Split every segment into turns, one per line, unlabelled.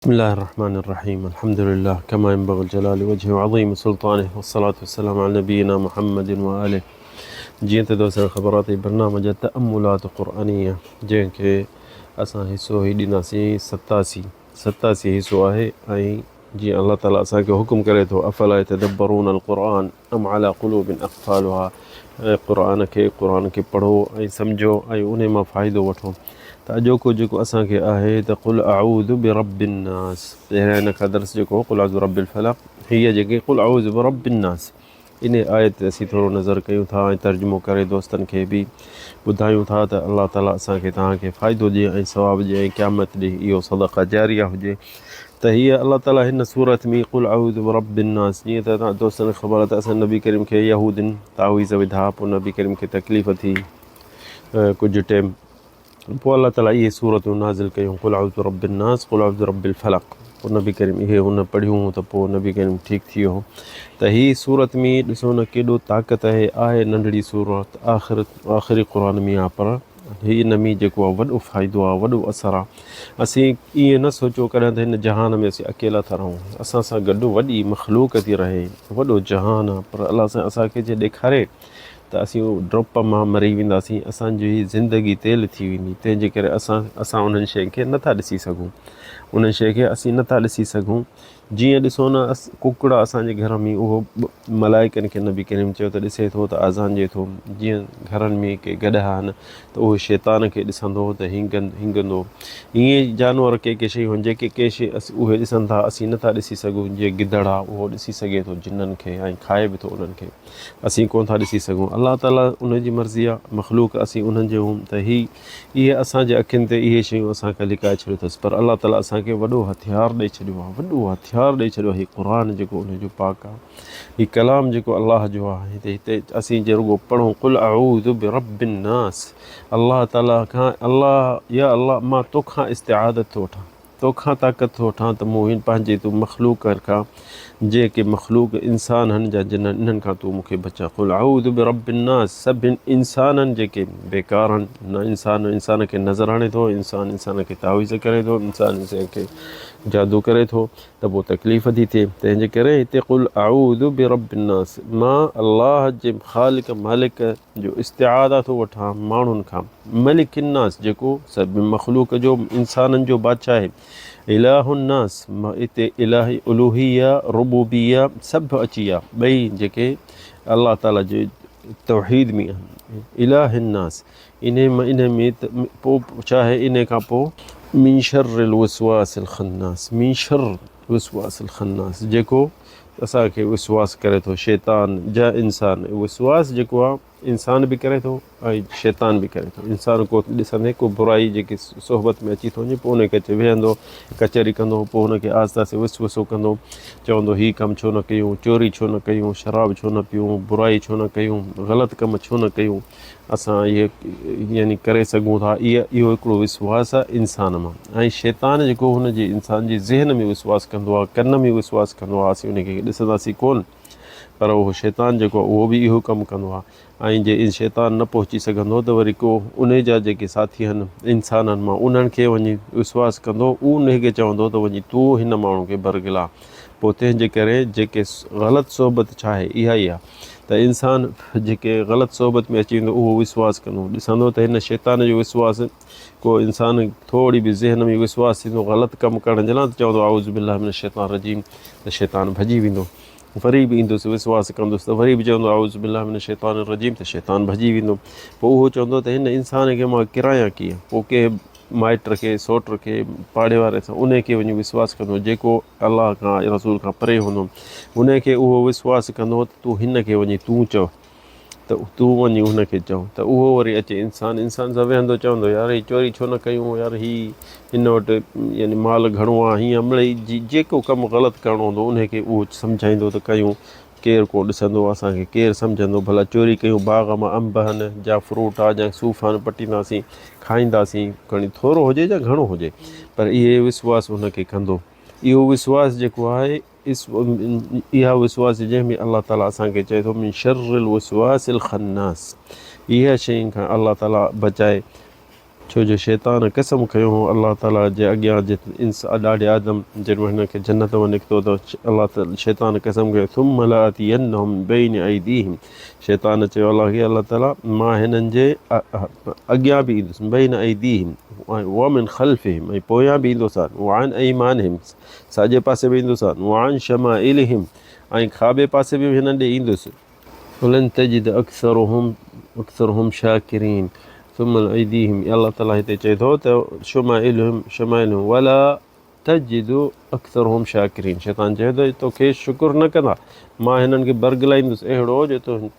بسم الله الرحمن الرحيم. الحمد لله كما ينبغي الجلال وجهه وعظيم سلطانه والصلاة والسلام على نبينا محمد وآله. جيت دوسر خبرات برنامج تأملات قرآنية جنك असां हिसो ही ॾींदासीं 87 हिसो आहे ऐं जीअं अल्लाह ताला असांखे हुकुम करे थो अफला यतदब्बरून अलक़ुरआन अम अला क़ुलूबिन अक़फ़ालुहा, क़ुरान खे पढ़ो ऐं सम्झो ऐं उन मां फ़ाइदो वठो। त अॼोको जेको असांखे आहे त क़ुल अऊज़ु बिरब्बिन नास, पहिरियां हिन खां दर्स जेको क़ुल अऊज़ु बिरब्बिल फलक़, हीअ जेके क़ुल अऊज़ु बिरब्बिन नास इन आयत ते असीं थोरो नज़र कयूं था ऐं तर्जुमो करे दोस्तनि खे बि ॿुधायूं था त अल्लाह ताला असांखे तव्हांखे फ़ाइदो ॾिए ऐं सवाबु ॾिए ऐं क़यामत ॾींहुं इहो सदक़ा जारिया हुजे। त हीअ अल्लाह ताला हिन सूरत में क़ुल अऊज़ु बिरब्बिन नास, जीअं त तव्हां दोस्तनि खे ख़बर आहे त असां नबी करीम खे यहूदिन तावीज़ विधा, पोइ नबी करीम खे तकलीफ़ थी कुझु टाइम, पोइ अल्लाह ताला इहे सूरतूं नाज़िल कयूं क़ुल अऊज़ु बिरब्बिन नास, क़ुल अऊज़ु बिरब्बिल फलक़। पोइ नबी करीम इहे हुन पढ़ियूं त पोइ नबी करीम ठीकु थी वियो। त हीअ सूरत में ॾिसो न केॾो ताक़त आहे नंढड़ी सूरत, आख़िरी क़ुर में आहे, पर हिन में जेको आहे वॾो फ़ाइदो आहे, वॾो असरु आहे। असीं ईअं न सोचो कॾहिं त हिन जहान में असीं अकेला था रहूं, असां सां गॾु वॾी मख़लूक़ थी रहे, वॾो जहान आहे, पर अल्लाह सां असांखे जे ॾेखारे त असीं ड्रॉप मां मरी वेंदासीं, असांजी ज़िंदगी तेल थी वेंदी। तंहिंजे करे असां उन्हनि शइ खे नथा ॾिसी सघूं, उन शइ खे असीं नथा ॾिसी सघूं। जीअं ॾिसो न कुकड़ा असांजे घर में, उहो मलाइकनि खे नबी करीम चयो त ॾिसे थो त आज़ान ॾिए थो। जीअं घरनि में के गॾहा आहिनि त उहो शैतान खे ॾिसंदो त हिंगंदो। ईअं जानवर के शयूं आहिनि जेके के शइ उहे ॾिसनि था, असीं नथा ॾिसी सघूं। जीअं गिदड़ आहे, उहो ॾिसी सघे थो जिन्ननि खे ऐं खाए बि थो उन्हनि खे, असीं कोन था ॾिसी सघूं। अल्लाह ताला उनजी मर्ज़ी आहे, मख़लूक असीं उन्हनि जे हूं त इहे असांजे अखियुनि ते इहे शयूं असांखे लिकाए छॾियो अथसि, पर अल्लाह ताला असांखे वॾो हथियार ॾेई छॾियो आहे, वॾो हथियार ॾेई छॾियो आहे। हीउ क़ुर जेको उनजो पाक आहे, हीउ कलाम जेको अलाह जो आहे, हिते असीं जे रुॻो पढ़ूं क़ुल अऊज़ु बिरब्बिन नास, अल्लाह ताला खां या अल्लाह मां तोखां इस्तिआदत थो वठां, तोखां ताक़त थो वठां त मूं पंहिंजे तूं मख़लूक खां, जेके मख़लूक इंसान आहिनि जा जिन, इन्हनि खां तूं मूंखे बचा। क़ुल अऊज़ु बिरब्बिन नास, सभिनि इंसाननि जेके बेकार आहिनि, न इंसान खे नज़र आणे थो, इंसान खे तावीज़ करे थो, इंसान खे जादू करे थो, त पोइ तकलीफ़ थी थिए। तंहिंजे करे हिते क़ुल अऊज़ु बिरब्बिन नास, मां अल्लाह जे ख़ालिक मालिक जो इस्तिआदा थो वठां माण्हुनि खां, मलिकिन नास जेको सभु मख़लूक जो, इंसाननि जो बादशाह आहे, इलाहुन नास, हिते इलाही उलूहिया रुबूबिया सभु अची विया, ॿई जेके अल्लाह ताला जे तौहीद में आहिनि। इलाहिन नास इन में पोइ छा आहे, इन खां पोइ मिन शर्रिल वसवासिल खन्नास, मिन शर्र वसवासिल खन्नास, जेको असांखे विश्वास करे थो, शैतान जा इंसान, विश्वास जेको आहे इंसान बि करे थो ऐं शैतान बि करे थो। इंसान को ॾिसंदे को बुराई जेकी सोहबत में अची थो वञे, पोइ उनखे अची वेहंदो, कचहरी कंदो, पोइ हुनखे आस्ते आस्ते विसवसो कंदो, चवंदो हीउ कमु छो न कयूं, चोरी छो न कयूं, शराब छो न पियूं, बुराई छो न कयूं, ग़लति कमु छो न कयूं, असां इहे यानी करे सघूं था। इहो हिकिड़ो विश्वास आहे इंसान मां। ऐं शैतान जेको हुनजे इंसान जे ज़हन में विश्वास कंदो आहे, कन में विश्वास कंदो आहे, असीं उनखे ॾिसंदासीं कोन, पर उहो शैतान जेको आहे उहो बि इहो कमु कंदो आहे। ऐं जे शैतान न पहुची सघंदो त वरी को उन जा जेके साथी आहिनि इंसाननि मां, उन्हनि खे वञी विश्वास कंदो, उहो उनखे चवंदो त वञी तूं हिन माण्हू खे बरगिला। पोइ तंहिंजे करे जेके ग़लति सोहबत छा आहे, इहा ई आहे त इंसान जेके ग़लति सोहबत में अची वेंदो, उहो विश्वास कंदो, ॾिसंदो त हिन शैतान जो विश्वास, को इंसान थोरी बि ज़हन में विश्वास थींदो ग़लति कमु करण जे लाइ, त चवंदो आऊज़ु बिल्लाहि मिनश शैतानिर रजीम, त शैतान भॼी वेंदो। वरी बि ईंदुसि विश्वास कंदुसि त वरी बि चवंदो आऊज़ु बिल्लाहि मिनश शैतानिर रजीम, त शैतान भॼी वेंदो। पोइ उहो चवंदो त हिन इंसान खे मां किरायां कीअं, पोइ कंहिं माइट खे, सौट खे, पाड़े वारे सां उनखे वञी विश्वास कंदो, जेको अलाह खां रसूल खां परे हूंदो, उनखे उहो विश्वास कंदो त तूं हिन खे वञी तूं चओ, त तूं वञी हुनखे चओ, त उहो वरी अचे इंसान सां वेहंदो, चवंदो यार हीअ चोरी छो न कयूं, यार हिन वटि यानी माल घणो आहे, हीअं मिड़ई जेको कमु ग़लति करिणो हूंदो उनखे उहो सम्झाईंदो त कयूं। केरु को ॾिसंदो असांखे, केरु सम्झंदो, भला चोरी कयूं, बाग़ मां अंब आहिनि जा फ्रूट आहे जा सूफ़ आहिनि, पटींदासीं, खाईंदासीं, खणी थोरो हुजे या घणो हुजे, पर इहे विश्वास हुनखे कंदो। इहो विश्वास जेको आहे, इहा विश्वास जंहिंमें अल्लाह ताला असांखे चए थो मिन शर्रिल वसवासिल खन्नास, इहा शयुनि खां अल्लाह ताला बचाए। छो जो शैतान कसम कयो हो अल्लाह ताला जे अॻियां ॾाढे आदम जॾहिं हिन खे जन्नत मां निकितो त अल्लाह ताला शैतान कसम कयो थुम लअतियन्नहुम बैन अयदीहिम। शैतान चयो अल्लाह खे अल्लाह ताला मां हिननि जे अॻियां बि ईंदुसि बैन अयदीहिम व मिन ख़ल्फिहिम ऐं पोयां बि ईंदुसि व अन अयमानिहिम साॼे पासे बि ईंदुसि व अन शमाइलिहिम ऐं खाॿे पासे बि हिननि ॾे ईंदुसि। वलन तजिद अक्सरहुम शाकिरीन। सुम अयदीहिम अल्लाह ताला हिते चए थो त शमाइलुहुम वला तजिदु अक्सरहुम शाकिरीन। शैतान चए थो तोखे शुकुर न कंदा, मां हिननि खे बरगलाईंदुसि अहिड़ो जो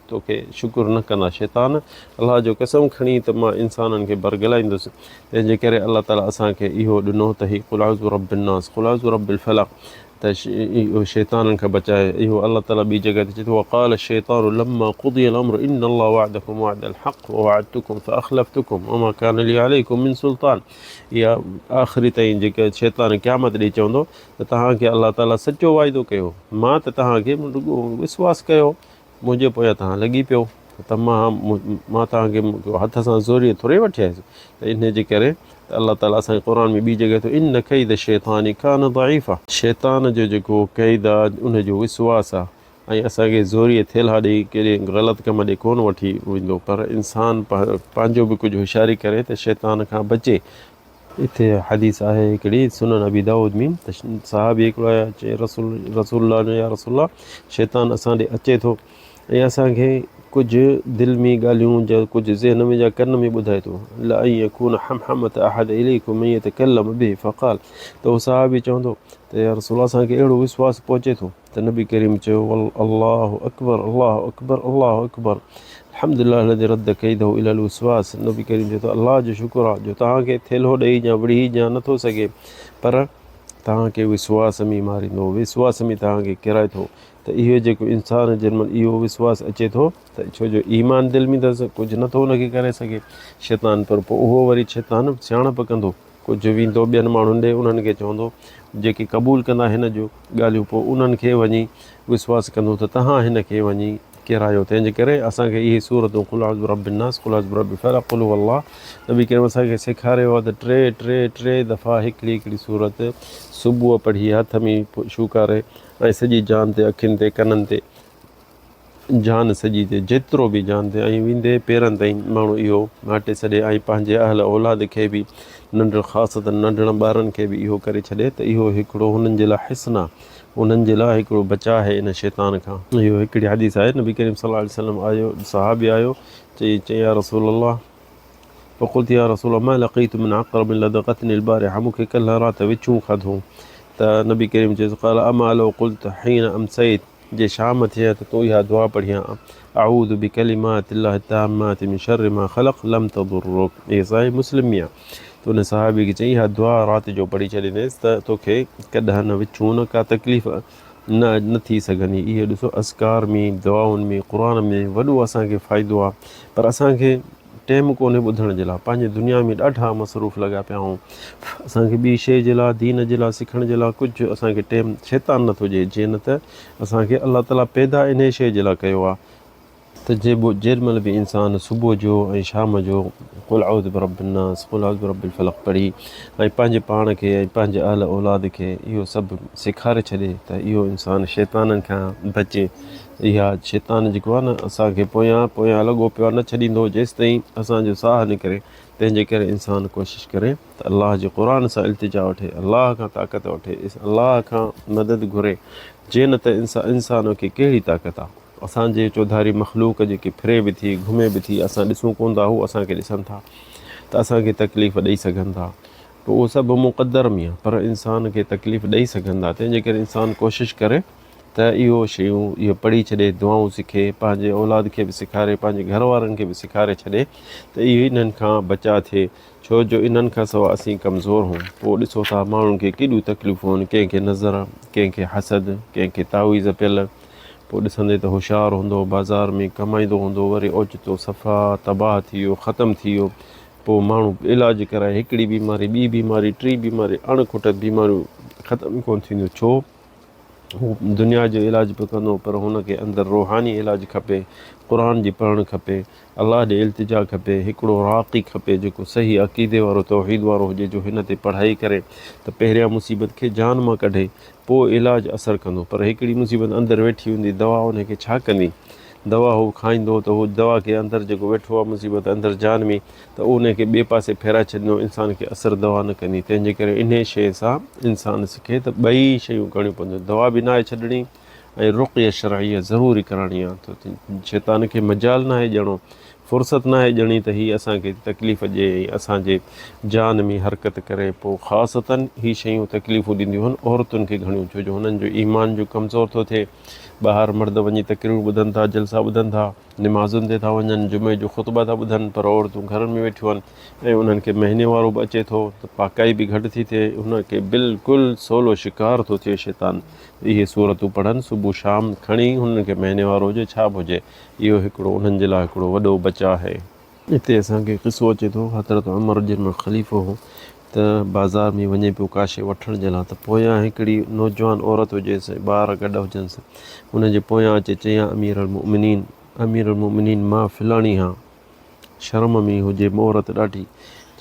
तोखे शुकुर न कंदा। शैतान अलाह जो कसम खणी त मां इंसाननि खे बरगलाईंदुसि। तंहिंजे करे अल्लाह ताला असांखे इहो ॾिनो त हीउ क़ुल अऊज़ु बिरब्बिन नास क़ुल अऊज़ु बिरब्बिल फलक़ त इहो शैताननि खां बचाए। इहो अल्लाह ताला ॿी जॻह ते चए थो वक़ाल शैतानु लम्मा क़ुदियल अम्रु इन्न अल्लाह वअदकुम वअदल हक़ ववअदतुकुम फअख़लफ़्तुकुम वमा कान ली अलैकुम मिन सुल्तान। इहा आख़िरी ताईं जेके शैतान क़यामत ॾेई चवंदो त तव्हांखे अल्लाह ताला सचो वाइदो कयो, मां त तव्हांखे विश्वास कयो, मुंहिंजे पोयां तव्हां लॻी पियो त मां तव्हांखे हथ सां ज़ोरीअ थोरे वठी आयुसि। त इन जे करे त अल्लाह ताला असांजे क़ुर में ॿी जॻह ते इन कैद शैतानी कान दईफ़ आहे। शैतान जो जेको क़ैद आहे उनजो विश्वास आहे ऐं असांखे ज़ोरीअ थेला ॾेई कहिड़े ग़लति कम ॾे कोन वठी वेंदो, पर इंसानु पंहिंजो बि कुझु होशियारी करे त शैतान खां बचे। हिते हदीस आहे हिकिड़ी सुनन अबी दाऊद में त साहबी हिकिड़ो आया चए रसूलुल्लाह या रसूलुल्लाह शैतान असां ॾे अचे थो ऐं असांखे कुझु दिलि में ॻाल्हियूं जा कुझु ज़हन में या कन में ॿुधाए थो ला यकून हमहमत अहद इलैकुम मन यतकल्लम बिही फ़क़ाल। त उहो साहबी चवंदो त या रसूल असांखे अहिड़ो विश्वास पहुचे थो त नबी करीम चयो अल्लाहु अकबर अल्लाहु अकबर अल्लाहु अकबर अल्हम्दुलिल्लाह लज़ी रद्द कैदहु इलल विश्वास। नबी करीम चए थो अल्लाह जो शुक्र आहे जो तव्हांखे थेलो ॾेई या विढ़ी या नथो सघे पर तव्हांखे विश्वास में मारींदो, विश्वास में तव्हांखे किराए थो। त इहो जेको इंसानु जंहिंमहिल इहो विश्वास अचे थो त छो जो ईमान दिलि में त कुझु नथो हुनखे करे सघे शैतान, पर पोइ उहो वरी शैतान सियाणप कंदो, कुझु वेंदो ॿियनि माण्हुनि ॾे उन्हनि खे चवंदो जेके क़बूल कंदा हिन जो ॻाल्हियूं पोइ उन्हनि खे वञी विश्वास कंदो त तव्हां हिन खे वञी किरायो। तंहिंजे करे असांखे इहे सूरतूं क़ुल अऊज़ु बिरब्बिन नास क़ुल अऊज़ु बिरब्बिल फलक़ क़ुल हुवल्लाह नबी करीम असांखे सेखारियो आहे त टे दफ़ा हिकिड़ी सूरत सुबुह पढ़ी हथ में छू करे ऐं सॼी जान ते अखियुनि ते कननि ते जान सॼी ते जेतिरो बि जान ते ऐं वेंदे पेरनि ताईं माण्हू इहो माटे छॾे ऐं पंहिंजे अहल औलाद खे बि नंढ ख़ासि त नंढड़नि ॿारनि खे बि इहो करे छॾे त इहो हिकिड़ो हुननि जे लाइ हिस्न आहे, उन्हनि जे लाइ हिकिड़ो बचाव आहे इन शैतान खां। इहो हिकिड़ी हदीस आहे नबी करीम सल्लल्लाहु अलैहि वसल्लम आयो सहाबी आयो चई या रसूलल्लाह फ़क़ुल्तु या रसूलल्लाह मा लक़ीतु मिन अक़रब लदग़तनी अल-बारिहा मूंखे कल्ह राति विचूं खाधो त नबी करीम चयो क़ाल अमा लौ क़ुल्तु हीन अमसैत जे शाम थिए त तूं इहा दुआ पढ़िया अऊज़ु बिकलिमातिल्लाहि ताम्माति मिन शर्रि मा ख़लक़ लम तदुर्रुक। इहा सहीह मुस्लिम में आहे। त उन सहाबी खे चई इहा दुआ राति जो पढ़ी छॾींदेसि त तोखे कॾहिं न विचूं न का तकलीफ़ न थी सघंदी। इहो ॾिसो अस्कार में दुआउनि में क़ुर में वॾो असांखे फ़ाइदो आहे, पर असांखे टाइम कोन्हे ॿुधण जे लाइ, पंहिंजे दुनिया में ॾाढा मसरूफ़ लॻा पिया आहियूं। असांखे ॿी शइ जे लाइ दीन जे लाइ सिखण जे लाइ कुझु असांखे टाइम शैतान नथो ॾिए, जीअं न त असांखे अल्लाह ताला पैदा इन शइ जे लाइ कयो आहे त जेॾीमहिल बि इंसानु सुबुह जो ऐं शाम जो क़ुल अऊज़ु बिरब्बिन नास क़ुल अऊज़ु बिरब्बिल फलक़ पढ़ी ऐं पंहिंजे पाण खे ऐं पंहिंजे अहल औलाद खे इहो सभु सेखारे छॾे त इहो इंसानु शैताननि खां बचे। इहा शैतान जेको आहे न असांखे पोयां लॻो पियो आहे न छॾींदो जेसि ताईं असांजो साहु निकिरे। तंहिंजे करे इंसानु कोशिशि करे त अलाह जे क़ुर सां इल्तिजा वठे, अलाह खां ताक़त वठे, अलाह खां मदद घुरे। जीअं न त इंसान खे कहिड़ी ताक़त आहे, असांजे चौधारी मख़लूक जेके फिरे बि थी घुमे बि थी असां ॾिसूं कोन था, हू असांखे ॾिसनि था त असांखे तकलीफ़ ॾेई सघनि था, पोइ उहो सभु मुक़दर में आहे, पर इंसान खे तकलीफ़ ॾेई सघनि था। तंहिंजे करे इंसानु कोशिशि करे त इहो शयूं इहो पढ़ी छॾे, दुआऊं सिखे, पंहिंजे औलाद खे बि सेखारे, पंहिंजे घर वारनि खे बि सेखारे छॾे त इहो इन्हनि खां बचाव थिए। छो जो इन्हनि खां सवाइ असीं कमज़ोर हूं। पोइ ॾिसो था माण्हुनि खे केॾियूं तकलीफ़ूं आहिनि, कंहिंखे नज़र, कंहिंखे हसद, कंहिंखे तावीज़ पियल। पोइ ॾिसंदे त होशियारु हूंदो, बाज़ार में कमाईंदो हूंदो, वरी ओचितो सफ़ा तबाह थी वियो, ख़तमु थी वियो। पोइ माण्हू इलाजु कराए हिकिड़ी बीमारी ॿी बीमारी टी बीमारी अणखुट बीमारियूं ख़तमु कोन थींदियूं। छो हू दुनिया जो इलाज बि कंदो पर हुनखे अंदरि रूहानी इलाजु खपे, क़ुर जी पढ़णु खपे, अलाह ॾे इल्तिजा खपे, हिकिड़ो राक़ी खपे जेको सही अक़ीदे वारो तौहीद वारो हुजे, जो हिन ते पढ़ाई करे त पहिरियां मुसीबत खे जान मां कढे, पोइ इलाजु असरु कंदो। पर हिकिड़ी मुसीबत अंदरि वेठी हूंदी, दवा हुनखे छा कंदी? दवा हू खाईंदो त हू दवा खे अंदरि जेको वेठो आहे मुसीबत अंदरि जान में, त उनखे ॿिए पासे फेराए छॾींदो, इंसान खे असरु दवा न कंदी। तंहिंजे करे इन शइ सां इंसानु सिखे त ॿई शयूं करणियूं पवंदियूं, दवा बि न आहे छॾणी ऐं रुक़िया शरइया ज़रूरी करणी आहे। त शैतान खे मजाल न आहे ॼणो, फ़ुर्सत न आहे ॼणी त हीअ असांखे तकलीफ़ ॾिए ऐं असांजे जान में हरकत करे। पोइ ख़ासतन हीअ शयूं तकलीफ़ूं ॾींदियूं आहिनि औरतुनि खे घणियूं, छो जो हुननि जो ईमान जो कमज़ोर थो थिए। ॿाहिरि मर्द वञी तकरीरूं ॿुधनि था, जलसा ॿुधनि था, निमाज़ुनि ते था वञनि, जुमे जो ख़ुतबा था ॿुधनि, पर औरतूं घरनि में वेठियूं आहिनि ऐं उन्हनि खे महीने वारो बि अचे थो त पाकाई बि घटि थी थिए, उनखे बिल्कुलु सवलो शिकार थो थिए शैतान। इहे सूरतूं पढ़नि सुबुह शाम खणी, हुननि खे महीने वारो हुजे छा बि हुजे, इहो हिकिड़ो उन्हनि जे लाइ हिकिड़ो वॾो बचाव आहे। हिते असांखे क़िसो अचे थो, हज़रत उमर जिन में ख़लीफ़ो हो त बाज़ार में वञे पियो काशे वठण जे लाइ, त पोयां हिकिड़ी नौजवान औरत हुजेसि, ॿार गॾु हुजनिसि, हुनजे पोयां अचे चयां अमीर अल मोमिनीन मां फिलाणी हा। शर्म में हुजे औरत ॾाढी,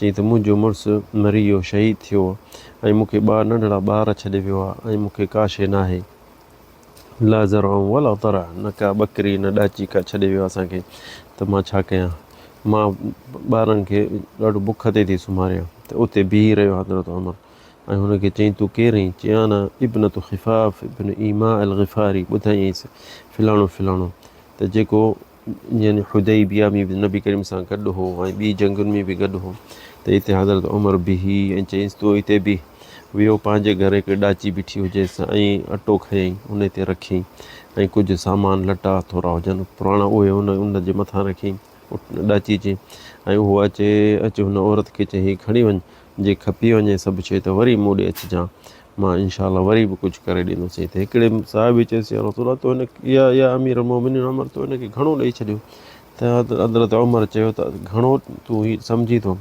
चई त मुंहिंजो मुड़ुसु मरी वियो, शहीद थियो ऐं मूंखे नंढड़ा ॿार छॾे वियो आहे ऐं मूंखे का शइ न आहे, ला ज़रअ वला तरा, न का ॿकरी न ॾाची का छॾे वियो असांखे, त मां छा कयां? मां ॿारनि खे ॾाढो बुख ते थी सुम्हारियां। त उते बीही रहियो हज़रत उमर ऐं हुनखे चई तूं केरु आहीं? चयां न इब्नतु ख़िफ़ाफ़ इब्न ईमा अल ग़िफ़ारी। ॿुधाईंसि फिलाणो त जेको यानी हुदैबिया में बि नबी करीम सां गॾु हो ऐं ॿी जंगुनि में बि गॾु हो। त हिते हज़रत उमर बीही ऐं चयईंसि तूं हिते बि वियो, पंहिंजे घर हिकिड़ी ॾाची बीठी हुजेसि ऐं अटो खयईं उन ते रखियईं ऐं कुझु सामान लटा थोरा हुजनि पुराणा उहे उन जे मथां रखियईं ॾाची चई, ऐं उहो अचे हुन औरत खे चई खणी वञि, जे खपी वञे सभु शइ त वरी मूं ॾे अचिजांइ, मां इनशा वरी बि कुझु करे ॾींदुसि। त हिकिड़े साहिबु चयसि या रसूल तो हिन या अमीर अल-मोमिनीन उमर तो हिनखे घणो ॾेई छॾियो। त हज़रत उमर चयो त घणो तूं ही सम्झी थो,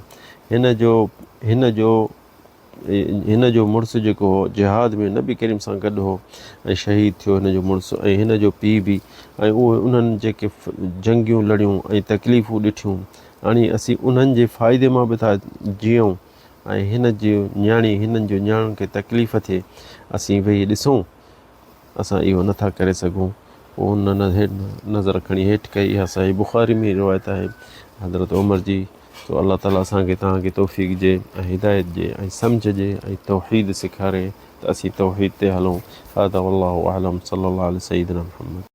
हिन जो मुड़ुसु जेको हो जिहाद में नबी करीम सां गॾु हो ऐं शहीद थियो हिन जो मुड़ुसु ऐं हिन जो पीउ बि, ऐं उहे उन्हनि जेके जंगियूं लड़ियूं ऐं तकलीफ़ूं ॾिठियूं, हाणे असीं उन्हनि जे फ़ाइदे मां बि था जीऊं ऐं हिननि जो न्याणियुनि खे तकलीफ़ थिए, असीं वेही ॾिसूं, असां इहो नथा करे सघूं। पोइ हुन नज़र खणी हेठि कई। इहा सही बुख़ारी में रिवायत आहे हज़रत उमर जी। तो अल्लाह ताला असांखे तव्हांखे तौफ़ीक़ ॾिए ऐं हिदायत ॾिए ऐं सम्झ ॾिए ऐं तौहीद सेखारे त असीं तौहीद ते हलूं। हादा वल्लाहु अअलम सल्लल्लाहु अला सय्यिदिना मुहम्मद।